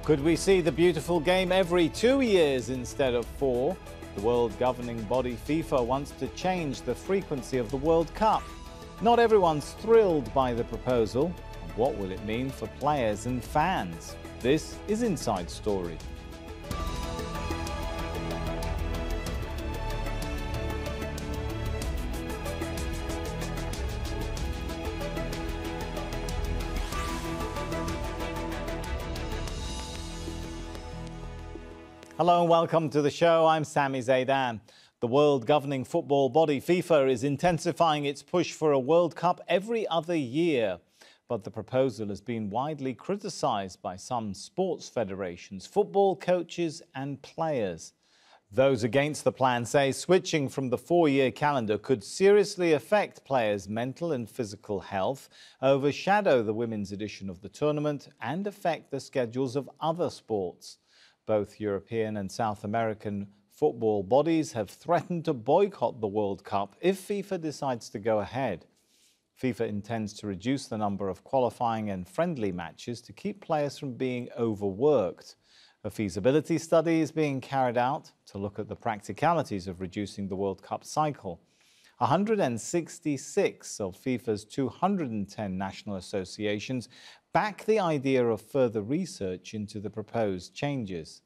Could we see the beautiful game every 2 years instead of 4? The world governing body FIFA wants to change the frequency of the World Cup. Not everyone's thrilled by the proposal. What will it mean for players and fans? This is Inside Story. Hello and welcome to the show. I'm Sami Zaidan. The world governing football body FIFA is intensifying its push for a World Cup every other year. But the proposal has been widely criticised by some sports federations, football coaches and players. Those against the plan say switching from the 4-year calendar could seriously affect players' mental and physical health, overshadow the women's edition of the tournament and affect the schedules of other sports. Both European and South American football bodies have threatened to boycott the World Cup if FIFA decides to go ahead. FIFA intends to reduce the number of qualifying and friendly matches to keep players from being overworked. A feasibility study is being carried out to look at the practicalities of reducing the World Cup cycle. 166 of FIFA's 210 national associations back the idea of further research into the proposed changes.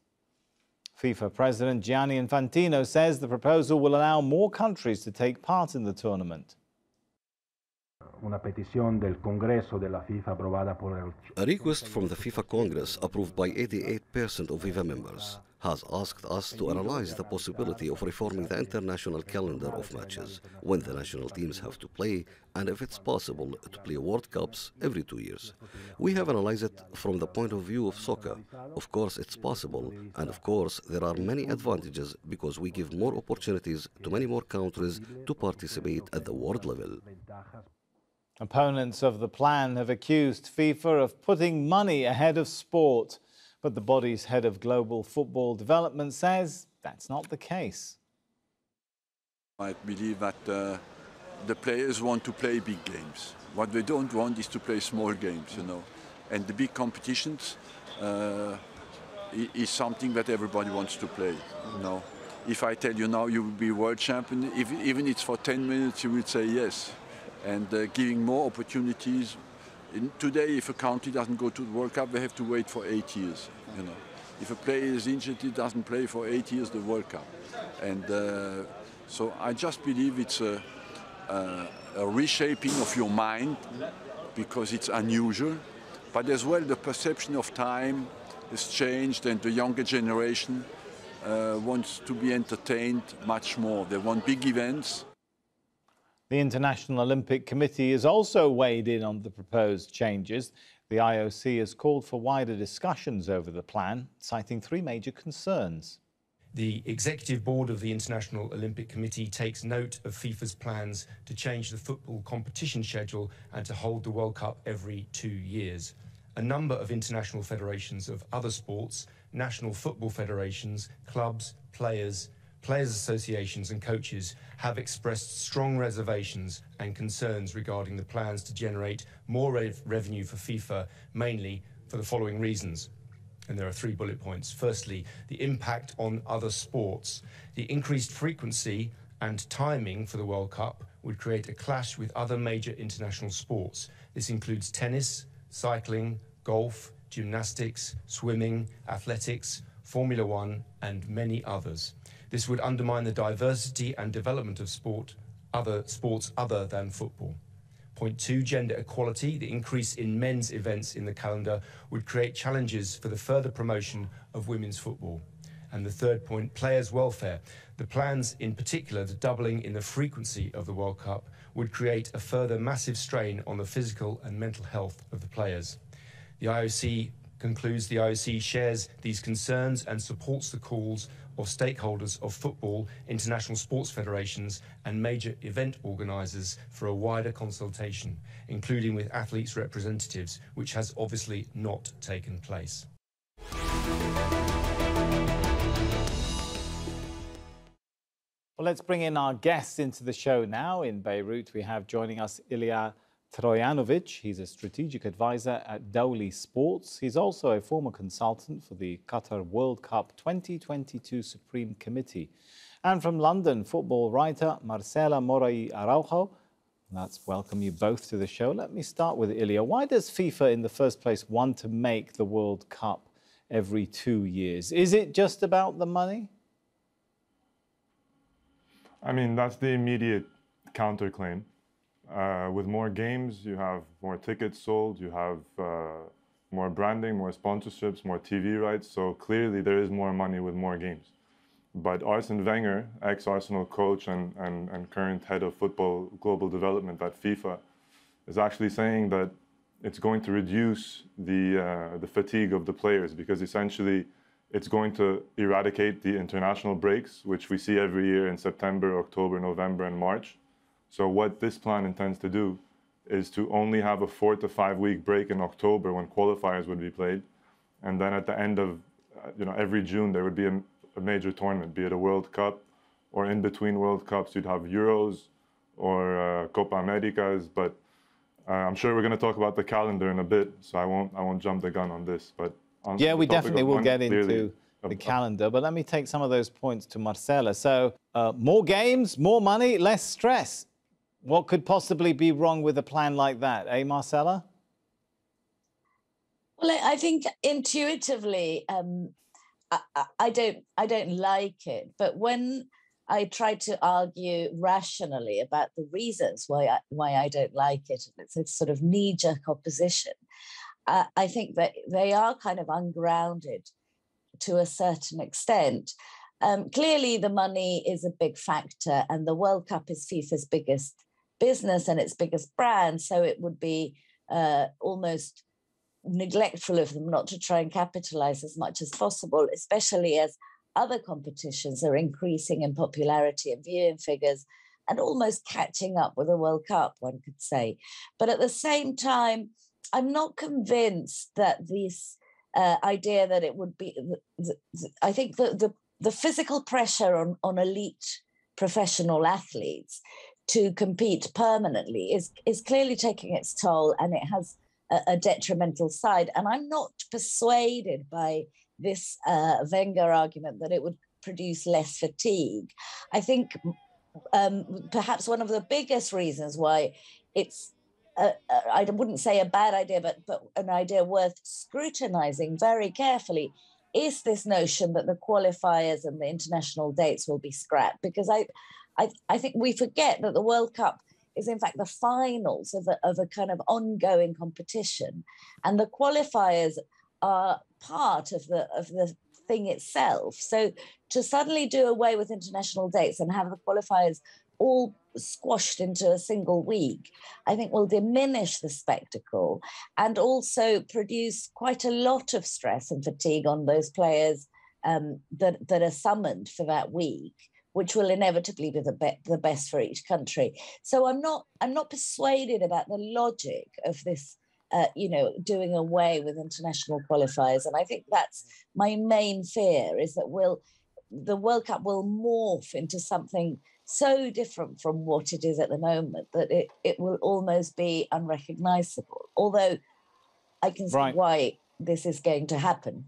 FIFA President Gianni Infantino says the proposal will allow more countries to take part in the tournament. A request from the FIFA Congress, approved by 88% of FIFA members, has asked us to analyze the possibility of reforming the international calendar of matches, when the national teams have to play, and if it's possible to play World Cups every 2 years. We have analyzed it from the point of view of soccer. Of course, it's possible, and of course, there are many advantages because we give more opportunities to many more countries to participate at the world level. Opponents of the plan have accused FIFA of putting money ahead of sport. But the body's head of global football development says that's not the case. I believe that the players want to play big games. What they don't want is to play small games, And the big competitions is something that everybody wants to play, If I tell you now you will be world champion, even it's for 10 minutes, you will say yes. And giving more opportunities. Today, if a country doesn't go to the World Cup, they have to wait for 8 years. If a player is injured, he doesn't play for 8 years the World Cup. And so I just believe it's a reshaping of your mind because it's unusual. But as well, the perception of time has changed, and the younger generation wants to be entertained much more. They want big events. The International Olympic Committee has also weighed in on the proposed changes. The IOC has called for wider discussions over the plan, citing 3 major concerns. The Executive Board of the International Olympic Committee takes note of FIFA's plans to change the football competition schedule and to hold the World Cup every 2 years. A number of international federations of other sports, national football federations, clubs, players associations and coaches have expressed strong reservations and concerns regarding the plans to generate more revenue for FIFA, mainly for the following reasons. And there are 3 bullet points. Firstly, the impact on other sports. The increased frequency and timing for the World Cup would create a clash with other major international sports. This includes tennis, cycling, golf, gymnastics, swimming, athletics, Formula One, and many others. This would undermine the diversity and development of other sports other than football. Point 2, gender equality. The increase in men's events in the calendar would create challenges for the further promotion of women's football. And the 3rd point, players' welfare. The plans, in particular, the doubling in the frequency of the World Cup, would create a further massive strain on the physical and mental health of the players. The IOC concludes the IOC shares these concerns and supports the calls of stakeholders of football, international sports federations and major event organisers for a wider consultation, including with athletes' representatives, which has obviously not taken place. Well, let's bring in our guests into the show now. In Beirut, we have joining us Ilia Trojanovic. He's a strategic advisor at Dowley Sports. He's also a former consultant for the Qatar World Cup 2022 Supreme Committee. And from London, football writer Marcela Morai Araujo. Let's welcome you both to the show. Let me start with Ilya. Why does FIFA in the first place want to make the World Cup every 2 years? Is it just about the money? I mean, that's the immediate counterclaim. With more games, you have more tickets sold, you have more branding, more sponsorships, more TV rights. So clearly there is more money with more games. But Arsene Wenger, ex-Arsenal coach and current head of football global development at FIFA, is actually saying that it's going to reduce the fatigue of the players, because essentially it's going to eradicate the international breaks, which we see every year in September, October, November, and March. So what this plan intends to do is to only have a 4 to 5 week break in October when qualifiers would be played. And then at the end of every June, there would be a major tournament, be it a World Cup, or in between World Cups, you'd have Euros or Copa Americas. But I'm sure we're going to talk about the calendar in a bit, so I won't jump the gun on this. But yeah, we definitely will get into the calendar. But let me take some of those points to Marcela. So more games, more money, less stress. What could possibly be wrong with a plan like that, eh, Marcela? Well, I think intuitively, I don't like it. But when I try to argue rationally about the reasons why I don't like it, and it's a sort of knee-jerk opposition, I think that they are kind of ungrounded to a certain extent. Clearly, the money is a big factor, and the World Cup is FIFA's biggest business and its biggest brand, so it would be almost neglectful of them not to try and capitalize as much as possible, especially as other competitions are increasing in popularity and viewing figures and almost catching up with the World Cup, one could say. But at the same time, I'm not convinced that this idea that it would be, I think that the physical pressure on elite professional athletes to compete permanently is clearly taking its toll, and it has a detrimental side. And I'm not persuaded by this Wenger argument that it would produce less fatigue. I think perhaps one of the biggest reasons why it's, I wouldn't say a bad idea, but an idea worth scrutinizing very carefully, is this notion that the qualifiers and the international dates will be scrapped. Because I think we forget that the World Cup is in fact the finals of a kind of ongoing competition, and the qualifiers are part of the thing itself. So to suddenly do away with international dates and have the qualifiers all squashed into a single week, I think will diminish the spectacle and also produce quite a lot of stress and fatigue on those players that are summoned for that week, which will inevitably be the best for each country. So I'm not persuaded about the logic of this, doing away with international qualifiers. And I think that's my main fear, is that the World Cup will morph into something so different from what it is at the moment that it will almost be unrecognizable. Although I can see why this is going to happen.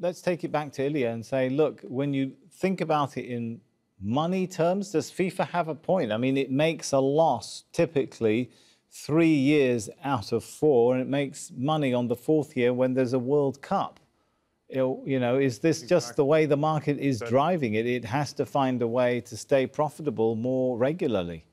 Let's take it back to Ilya and say, look, when you think about it in money terms, does FIFA have a point? I mean, it makes a loss typically 3 years out of 4, and it makes money on the 4th year when there's a World Cup. Is this just the way the market is driving it? It has to find a way to stay profitable more regularly.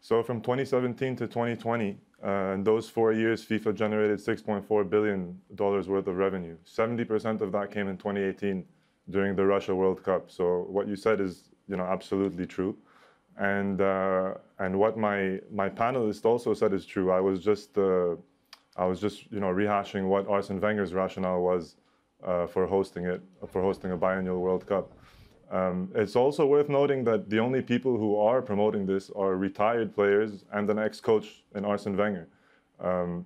So from 2017 to 2020, in those 4 years, FIFA generated $6.4 billion worth of revenue. 70% of that came in 2018 during the Russia World Cup. So what you said is, absolutely true. And what my panelist also said is true. I was just rehashing what Arsene Wenger's rationale was for hosting a biannual World Cup. It's also worth noting that the only people who are promoting this are retired players and an ex-coach in Arsene Wenger.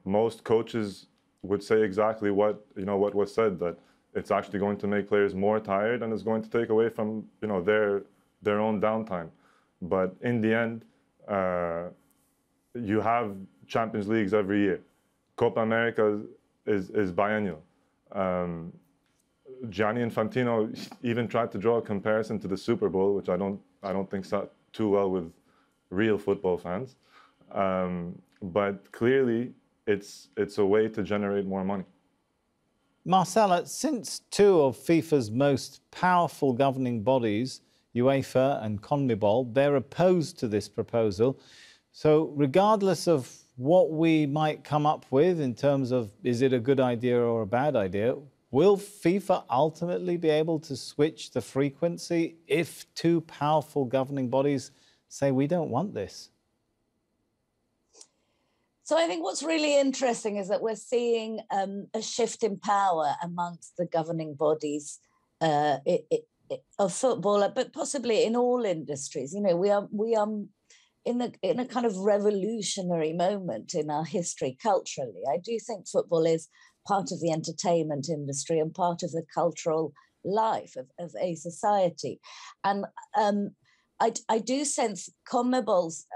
Most coaches would say exactly what was said, that it's actually going to make players more tired and it's going to take away from their own downtime. But in the end, You have Champions Leagues every year. Copa America is biennial. Gianni Infantino even tried to draw a comparison to the Super Bowl, which I don't think sat too well with real football fans. But clearly, it's a way to generate more money. Marcella, since two of FIFA's most powerful governing bodies, UEFA and CONMEBOL, they're opposed to this proposal. So regardless of what we might come up with in terms of is it a good idea or a bad idea, will FIFA ultimately be able to switch the frequency if two powerful governing bodies say we don't want this? So I think what's really interesting is that we're seeing a shift in power amongst the governing bodies of football, but possibly in all industries. You know, we are in a kind of revolutionary moment in our history culturally. I do think football is part of the entertainment industry and part of the cultural life of a society. And I do sense CONMEBOL's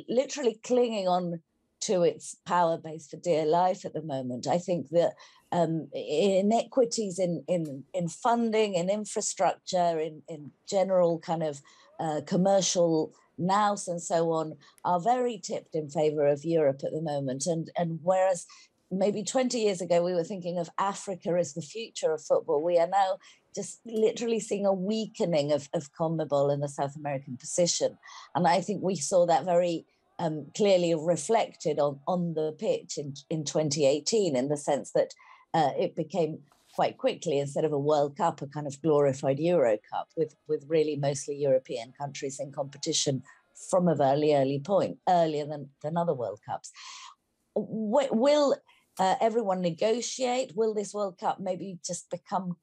literally clinging on to its power base for dear life at the moment. I think that inequities in funding, in infrastructure, in general kind of commercial nous and so on are very tipped in favor of Europe at the moment. And whereas maybe 20 years ago we were thinking of Africa as the future of football, we are now just literally seeing a weakening of CONMEBOL in the South American position. And I think we saw that very clearly reflected on the pitch in 2018, in the sense that it became quite quickly, instead of a World Cup, a kind of glorified Euro Cup with really mostly European countries in competition from a very early point, earlier than other World Cups. Will everyone negotiate? Will this World Cup maybe just become,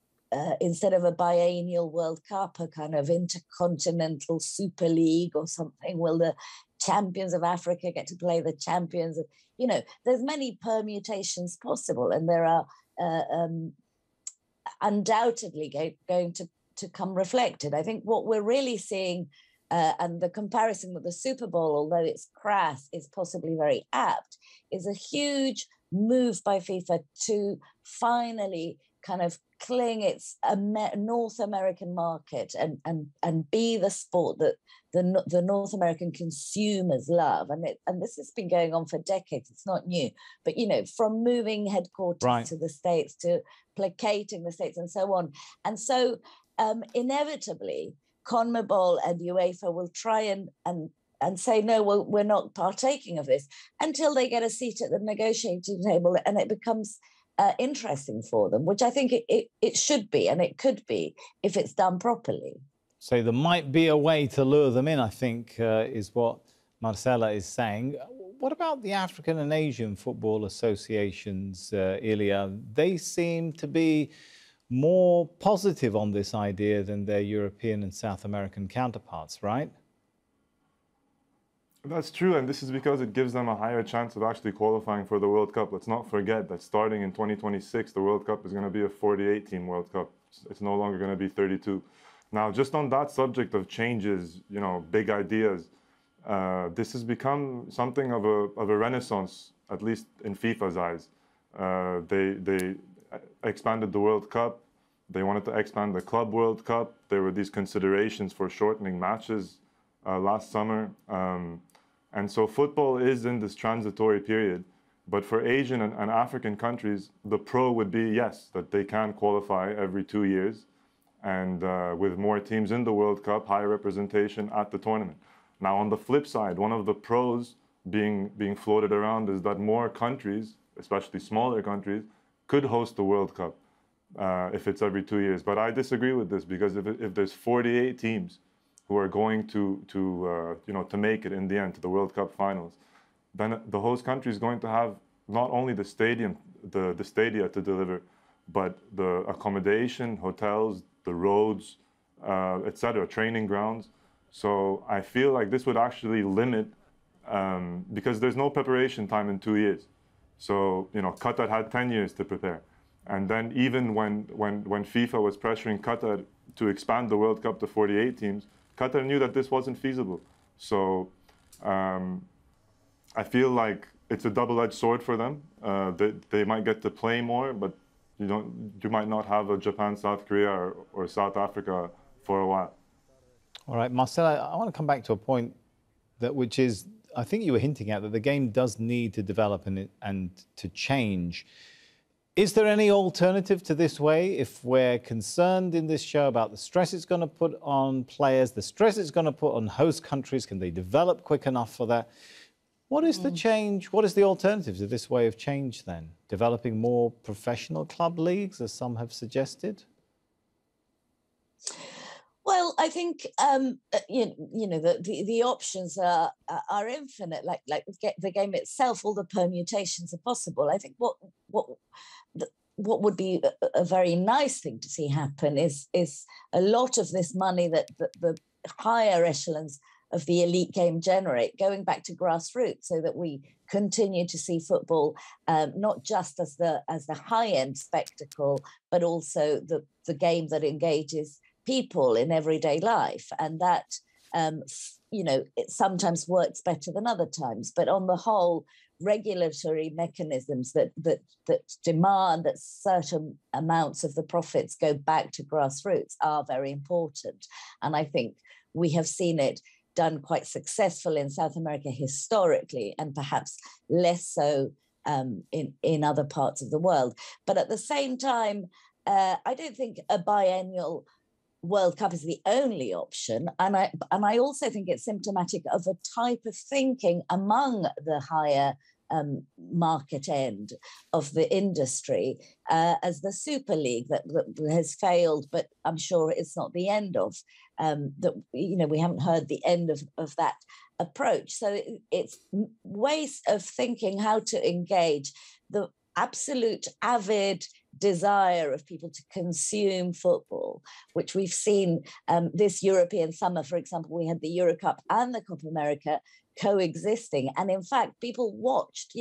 instead of a biennial World Cup, a kind of intercontinental Super League or something? Will the champions of Africa get to play the champions of, you know, there's many permutations possible, and there are undoubtedly going to come reflected. I think what we're really seeing, and the comparison with the Super Bowl, although it's crass, is possibly very apt, is a huge move by FIFA to finally kind of cling its North American market and be the sport that the North American consumers love. And this has been going on for decades. It's not new. But, you know, from moving headquarters to the States, to placating the States and so on. And so inevitably, CONMEBOL and UEFA will try and say, no, well, we're not partaking of this, until they get a seat at the negotiating table and it becomes interesting for them, which I think it should be, and it could be if it's done properly. So there might be a way to lure them in, I think, is what Marcella is saying. What about the African and Asian football associations, Ilya? They seem to be more positive on this idea than their European and South American counterparts, right? That's true, and this is because it gives them a higher chance of actually qualifying for the World Cup. Let's not forget that starting in 2026, the World Cup is going to be a 48-team World Cup. It's no longer going to be 32. Now, just on that subject of changes, you know, big ideas, this has become something of a renaissance, at least in FIFA's eyes. They expanded the World Cup. They wanted to expand the Club World Cup. There were these considerations for shortening matches last summer. And so football is in this transitory period. But for Asian and African countries, the pro would be, yes, that they can qualify every 2 years. And with more teams in the World Cup, higher representation at the tournament. Now, on the flip side, one of the pros being floated around is that more countries, especially smaller countries, could host the World Cup if it's every 2 years. But I disagree with this, because if there's 48 teams who are going to make it in the end to the World Cup finals, then the host country is going to have not only the stadium, the stadia to deliver, but the accommodation, hotels, the roads, etc., training grounds. So I feel like this would actually limit, because there's no preparation time in 2 years. So, you know, Qatar had 10 years to prepare. And then even when FIFA was pressuring Qatar to expand the World Cup to 48 teams, Qatar knew that this wasn't feasible. So I feel like it's a double-edged sword for them. They might get to play more, but you might not have a Japan, South Korea, or South Africa for a while. All right, Marcel, I want to come back to a point which is, I think you were hinting at, that the game does need to develop and to change. Is there any alternative to this way? If we're concerned in this show about the stress it's going to put on players, the stress it's going to put on host countries, can they develop quick enough for that? What is the change? What is the alternative to this way of change then? Developing more professional club leagues, as some have suggested? Well, I think the options are infinite. Like the game itself, all the permutations are possible. I think what would be a very nice thing to see happen is a lot of this money that the higher echelons of the elite game generate going back to grassroots, so that we continue to see football not just as the high end spectacle, but also the game that engages people in everyday life. And that it sometimes works better than other times, but on the whole, regulatory mechanisms that demand that certain amounts of the profits go back to grassroots are very important. And I think we have seen it done quite successful in South America historically, and perhaps less so in other parts of the world. But at the same time, I don't think a biennial World Cup is the only option, and I also think it's symptomatic of a type of thinking among the higher market end of the industry, as the Super League that has failed, but I'm sure it's not the end of. We haven't heard the end of that approach. So it's ways of thinking how to engage the absolute avid desire of people to consume football, which we've seen this European summer. For example, we had the Euro Cup and the Copa America coexisting, and in fact people watched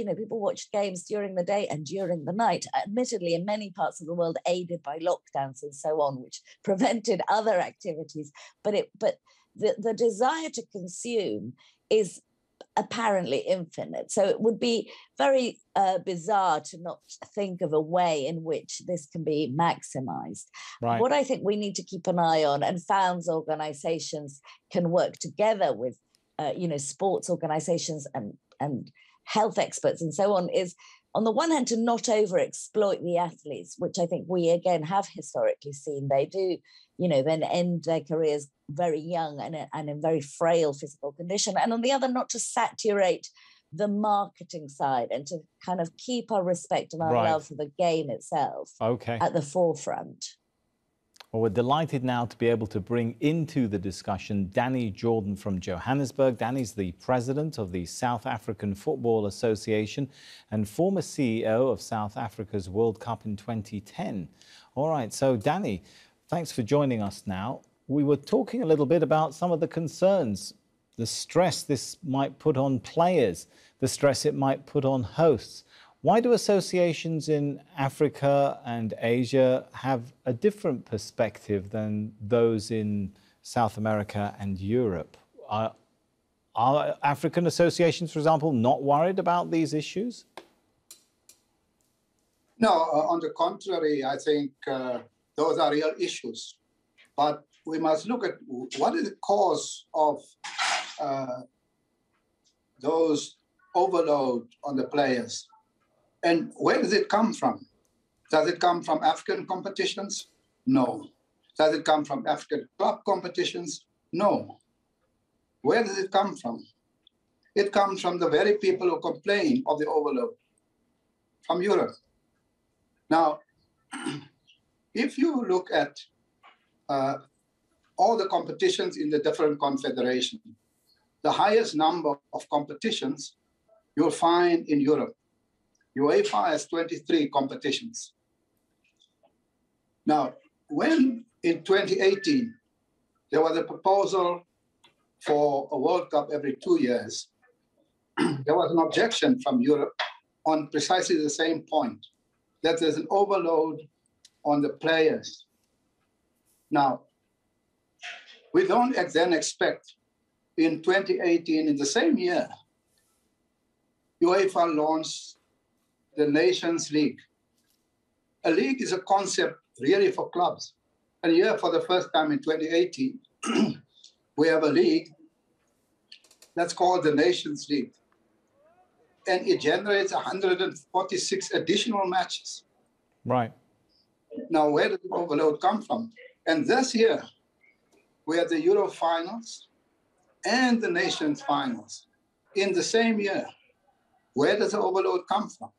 games during the day and during the night, admittedly in many parts of the world aided by lockdowns and so on, which prevented other activities, but the desire to consume is apparently infinite. So it would be very bizarre to not think of a way in which this can be maximized. Right. What I think we need to keep an eye on, and fans organizations can work together with sports organizations and health experts and so on, is on the one hand to not overexploit the athletes, which I think we again have historically seen. They do, then end their careers very young and in very frail physical condition. And on the other, not to saturate the marketing side and to kind of keep our respect and our love for the game itself at the forefront. Well, we're delighted now to be able to bring into the discussion Danny Jordan from Johannesburg. Danny's the president of the South African Football Association and former CEO of South Africa's World Cup in 2010. All right, so Danny, thanks for joining us now. We were talking a little bit about some of the concerns, the stress this might put on players, the stress it might put on hosts. Why do associations in Africa and Asia have a different perspective than those in South America and Europe? Are African associations, for example, not worried about these issues? No, on the contrary, I think those are real issues. But we must look at what is the cause of those overload on the players. And where does it come from? Does it come from African competitions? No. Does it come from African club competitions? No. Where does it come from? It comes from the very people who complain of the overload, from Europe. Now, if you look at all the competitions in the different confederations, the highest number of competitions you'll find in Europe. UEFA has 23 competitions. Now, when in 2018, there was a proposal for a World Cup every 2 years, there was an objection from Europe on precisely the same point, that there's an overload on the players. Now, we don't then expect in 2018, in the same year, UEFA launched the Nations League. A league is a concept really for clubs. And here, for the first time in 2018, we have a league that's called the Nations League. And it generates 146 additional matches. Right. Now, where did the overload come from? And this year, we had the Euro finals and the Nations finals in the same year. Where does the overload come from?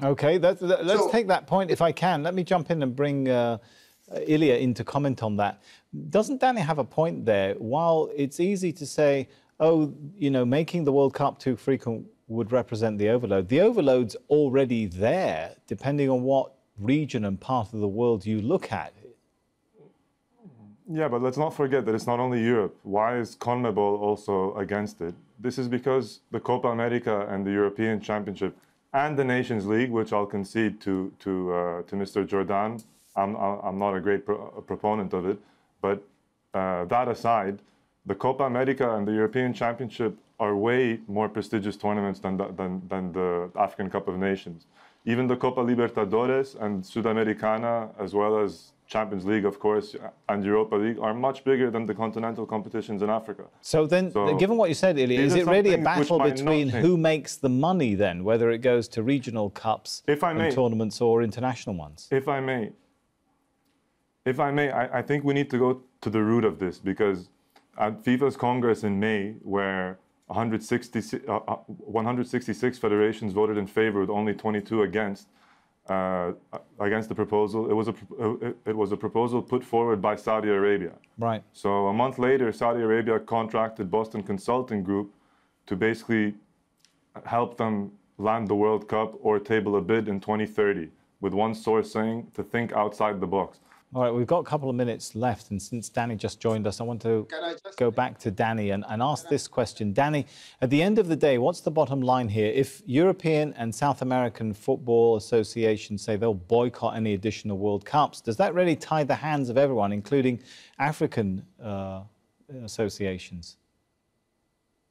Okay, let's take that point if I can. Let me jump in and bring Ilya in to comment on that. Doesn't Danny have a point there? While it's easy to say, oh, you know, making the World Cup too frequent would represent the overload's already there, depending on what region and part of the world you look at. Yeah, but let's not forget that it's not only Europe. Why is CONMEBOL also against it? This is because the Copa America and the European Championship and the Nations League, which I'll concede to Mr. Jordan. I'm not a great proponent of it, but that aside, the Copa America and the European Championship are way more prestigious tournaments than the African Cup of Nations. Even the Copa Libertadores and Sudamericana, as well as Champions League, of course, and Europa League, are much bigger than the continental competitions in Africa. So then, given what you said, Ilya, is it really a battle between who makes the money then, whether it goes to regional cups and tournaments or international ones? If I may, I think we need to go to the root of this, because at FIFA's Congress in May, where 166 federations voted in favor with only 22 against the proposal. It was a proposal put forward by Saudi Arabia. Right. So a month later, Saudi Arabia contracted Boston Consulting Group to basically help them land the World Cup or table a bid in 2030, with one source saying to think outside the box. All right, we've got a couple of minutes left, and since Danny just joined us, I want to go back to Danny and ask this question. Danny, at the end of the day, what's the bottom line here? If European and South American football associations say they'll boycott any additional World Cups, does that really tie the hands of everyone, including African associations?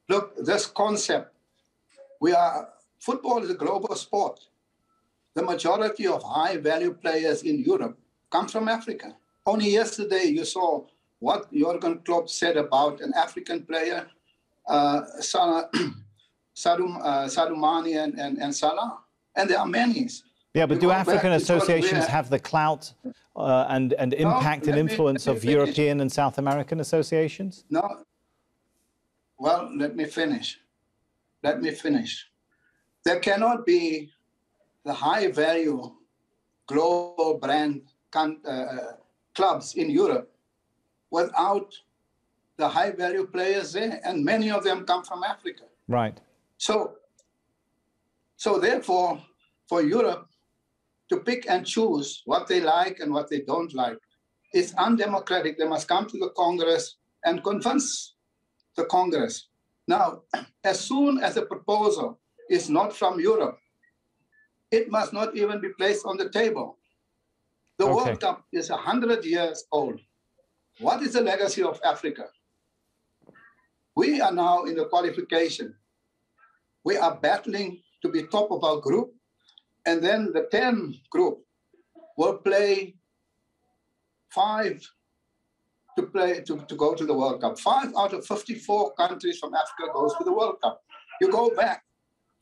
Look, this concept, football is a global sport. The majority of high-value players in Europe come from Africa. Only yesterday you saw what Jurgen Klopp said about an African player, Sadoumani and Salah, and there are many. Yeah, but do African associations have the clout and impact and influence of European and South American associations? No. Well, let me finish. There cannot be the high-value global brand clubs in Europe without the high-value players there, and many of them come from Africa. Right. So therefore, for Europe to pick and choose what they like and what they don't like, it's undemocratic. They must come to the Congress and convince the Congress. Now, as soon as a proposal is not from Europe, it must not even be placed on the table. The World Cup is 100 years old. What is the legacy of Africa? We are now in the qualification. We are battling to be top of our group, and then the 10 group will play 5 to go to the World Cup. 5 out of 54 countries from Africa goes to the World Cup. You go back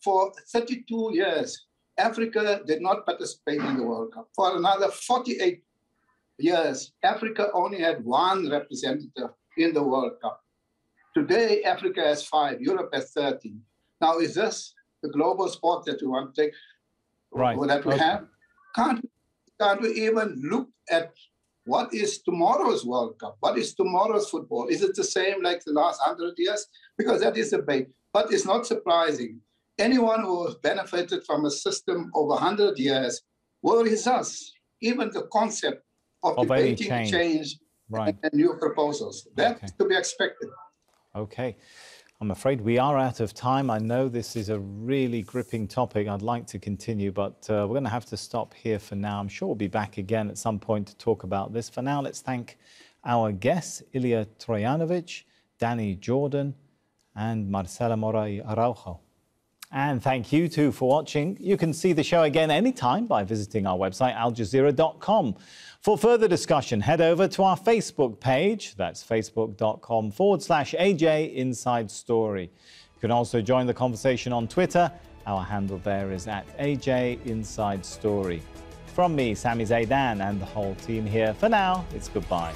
for 32 years. Africa did not participate in the World Cup. For another 48 years, Africa only had 1 representative in the World Cup. Today, Africa has 5, Europe has 13. Now, is this the global sport that we want to take, that we have? Can't we even look at what is tomorrow's World Cup? What is tomorrow's football? Is it the same like the last 100 years? Because that is a debate. But it's not surprising. Anyone who has benefited from a system over 100 years will resist even the concept of debating change and new proposals. That's to be expected. Okay. I'm afraid we are out of time. I know this is a really gripping topic. I'd like to continue, but we're going to have to stop here for now. I'm sure we'll be back again at some point to talk about this. For now, let's thank our guests, Ilya Trojanovic, Danny Jordan, and Marcela Moray Araujo. And thank you too for watching. You can see the show again anytime by visiting our website, aljazeera.com. For further discussion, head over to our Facebook page. That's facebook.com/AJ Inside Story. You can also join the conversation on Twitter. Our handle there is @AJ Inside Story. From me, Sami Zeidan, and the whole team here, for now, it's goodbye.